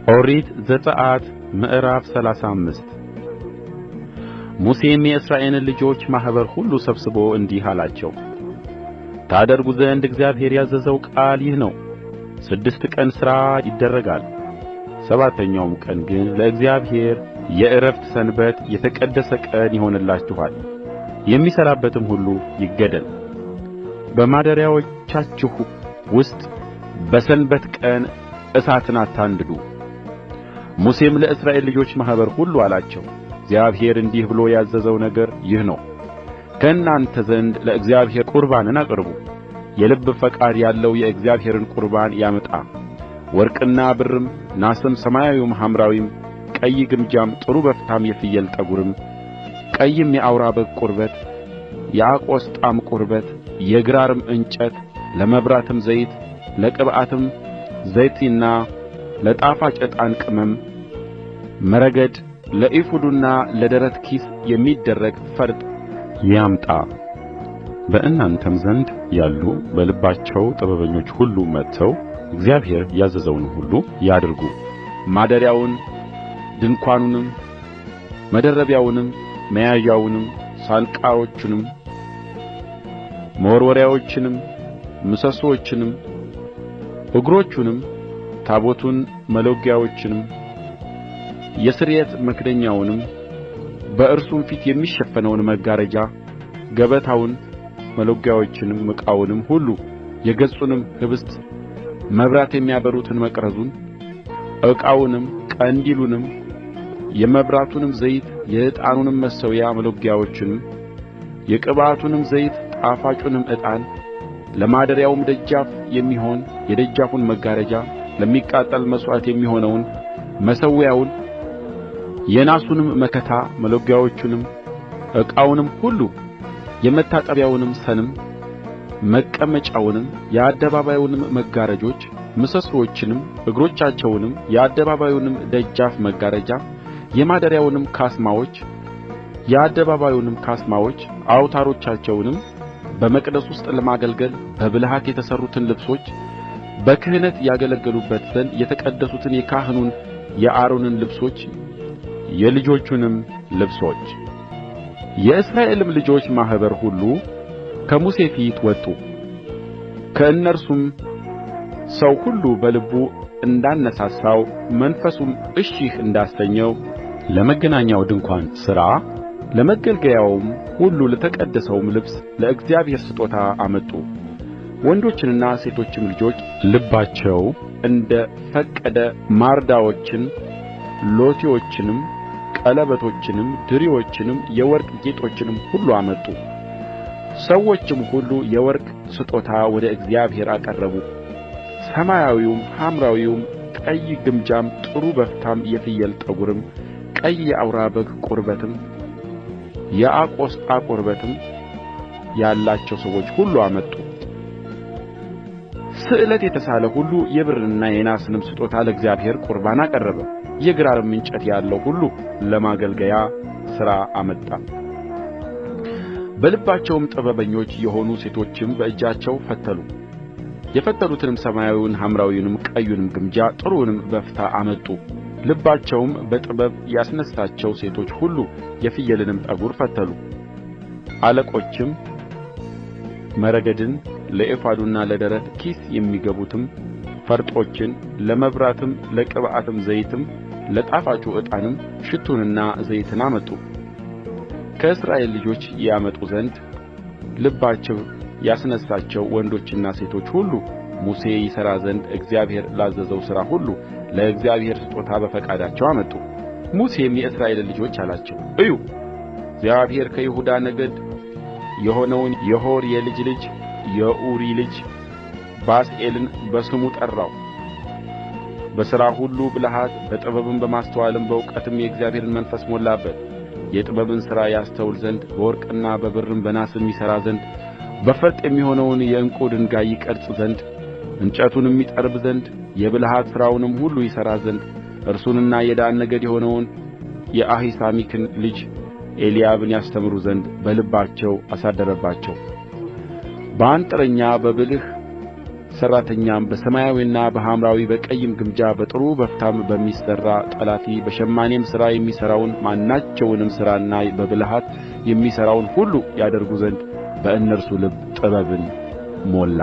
ኦሪት ዘጽአት ምዕራፍ 35 ሙሴም የእስራኤልን ልጆች ማኅበር ሁሉ ሰብስቦ እንዲህ አላቸው፣ ታደርጉ ዘንድ እግዚአብሔር ያዘዘው ቃል ይህ ነው። 6 ቀን ሥራ ይደረጋል፣ ሰባተኛውም ቀን ግን ለእግዚአብሔር የዕረፍት ሰንበት የተቀደሰ ቀን ይሆንላችኋል። የሚሠራበትም ሁሉ ይገደል። በማደሪያዎቻችሁ ውስጥ በሰንበት ቀን እሳትን አታንድዱ። ሙሴም ለእስራኤል ልጆች ማኅበር ሁሉ አላቸው፣ እግዚአብሔር እንዲህ ብሎ ያዘዘው ነገር ይህ ነው። ከእናንተ ዘንድ ለእግዚአብሔር ቁርባንን አቅርቡ። የልብ ፈቃድ ያለው የእግዚአብሔርን ቁርባን ያምጣ። ወርቅና ብርም፣ ናስም፣ ሰማያዊም፣ ሐምራዊም፣ ቀይ ግምጃም፣ ጥሩ በፍታም፣ የፍየል ጠጕርም፣ ቀይም የአውራ በግ ቁርበት፣ የአቆስጣም ቁርበት፣ የግራርም እንጨት፣ ለመብራትም ዘይት፣ ለቅብዓትም ዘይትና ለጣፋጭ ዕጣን ቅመም፣ መረግድ፣ ለኤፉዱና ለደረት ኪስ የሚደረግ ፈርጥ ያምጣ። በእናንተም ዘንድ ያሉ በልባቸው ጥበበኞች ሁሉ መጥተው እግዚአብሔር ያዘዘውን ሁሉ ያድርጉ። ማደሪያውን፣ ድንኳኑንም፣ መደረቢያውንም፣ መያዣውንም፣ ሳንቃዎቹንም፣ መወርወሪያዎቹንም፣ ምሰሶቹንም፣ እግሮቹንም፣ ታቦቱን፣ መሎጊያዎቹንም፣ የስርየት መክደኛውንም፣ በእርሱም ፊት የሚሸፈነውን መጋረጃ፣ ገበታውን፣ መሎጊያዎቹንም፣ ዕቃውንም ሁሉ፣ የገጹንም ኅብስት፣ መብራት የሚያበሩትን መቅረዙን፣ ዕቃውንም፣ ቀንዲሉንም፣ የመብራቱንም ዘይት፣ የዕጣኑንም መሠዊያ መሎጊያዎቹንም፣ የቅብዓቱንም ዘይት፣ ጣፋጩንም ዕጣን፣ ለማደሪያውም ደጃፍ የሚሆን የደጃፉን መጋረጃ፣ ለሚቃጠል መሥዋዕት የሚሆነውን መሠዊያውን፣ የናሱንም መከታ፣ መሎጊያዎቹንም፣ ዕቃውንም ሁሉ፣ የመታጠቢያውንም ሰንም፣ መቀመጫውንም፣ የአደባባዩንም መጋረጆች፣ ምሰሶቹንም፣ እግሮቻቸውንም፣ የአደባባዩንም ደጃፍ መጋረጃ፣ የማደሪያውንም ካስማዎች፣ የአደባባዩንም ካስማዎች፣ አውታሮቻቸውንም፣ በመቅደስ ውስጥ ለማገልገል በብልሃት የተሠሩትን ልብሶች፣ በክህነት ያገለግሉበት ዘንድ የተቀደሱትን የካህኑን የአሮንን ልብሶች፣ የልጆቹንም ልብሶች። የእስራኤልም ልጆች ማኅበር ሁሉ ከሙሴ ፊት ወጡ። ከእነርሱም ሰው ሁሉ በልቡ እንዳነሳሳው መንፈሱም እሺ እንዳሰኘው ለመገናኛው ድንኳን ሥራ፣ ለመገልገያውም ሁሉ፣ ለተቀደሰውም ልብስ ለእግዚአብሔር ስጦታ አመጡ። ወንዶችና ሴቶችም ልጆች ልባቸው እንደ ፈቀደ ማርዳዎችን፣ ሎቲዎችንም፣ ቀለበቶችንም፣ ድሪዎችንም፣ የወርቅ ጌጦችንም ሁሉ አመጡ። ሰዎችም ሁሉ የወርቅ ስጦታ ወደ እግዚአብሔር አቀረቡ። ሰማያዊውም፣ ሐምራዊውም፣ ቀይ ግምጃም፣ ጥሩ በፍታም፣ የፍየል ጠጕርም፣ ቀይ የአውራ በግ ቁርበትም፣ የአቆስጣ ቁርበትም ያላቸው ሰዎች ሁሉ አመጡ። ስእለት የተሳለ ሁሉ የብርንና የናስንም ስጦታ ለእግዚአብሔር ቁርባን አቀረበ። የግራርም እንጨት ያለው ሁሉ ለማገልገያ ሥራ አመጣ። በልባቸውም ጥበበኞች የሆኑ ሴቶችም በእጃቸው ፈተሉ። የፈተሉትንም ሰማያዊውን፣ ሐምራዊውንም፣ ቀዩንም ግምጃ፣ ጥሩውንም በፍታ አመጡ። ልባቸውም በጥበብ ያስነሣቸው ሴቶች ሁሉ የፍየልንም ጠጕር ፈተሉ። አለቆችም መረግድን፣ ለኤፉዱና ለደረት ኪስ የሚገቡትም ፈርጦችን፣ ለመብራትም ለቅብዓትም ዘይትም ለጣፋጩ ዕጣንም ሽቱንና ዘይትን አመጡ። ከእስራኤል ልጆች ያመጡ ዘንድ ልባቸው ያስነሣቸው ወንዶችና ሴቶች ሁሉ ሙሴ ይሠራ ዘንድ እግዚአብሔር ላዘዘው ሥራ ሁሉ ለእግዚአብሔር ስጦታ በፈቃዳቸው አመጡ። ሙሴም የእስራኤልን ልጆች አላቸው፣ እዩ፣ እግዚአብሔር ከይሁዳ ነገድ የሆነውን የሆር የልጅ ልጅ የኡሪ ልጅ ባስልኤልን በስሙ ጠራው። በሥራ ሁሉ ብልሃት፣ በጥበብም በማስተዋልም በእውቀትም የእግዚአብሔርን መንፈስ ሞላበት። የጥበብን ሥራ ያስተውል ዘንድ በወርቅና በብርም በናስም ይሠራ ዘንድ በፈርጥ የሚሆነውን የዕንቍ ድንጋይ ይቀርጽ ዘንድ እንጨቱንም ይጠርብ ዘንድ የብልሃት ሥራውንም ሁሉ ይሠራ ዘንድ እርሱንና የዳን ነገድ የሆነውን የአሂሳሚክን ልጅ ኤልያብን ያስተምሩ ዘንድ በልባቸው አሳደረባቸው። በአንጥረኛ በብልህ ሠራተኛም በሰማያዊና በሐምራዊ በቀይም ግምጃ በጥሩ በፍታም በሚሠራ ጠላፊ በሸማኔም ሥራ የሚሠራውን ማናቸውንም ሥራና በብልሃት የሚሠራውን ሁሉ ያደርጉ ዘንድ በእነርሱ ልብ ጥበብን ሞላ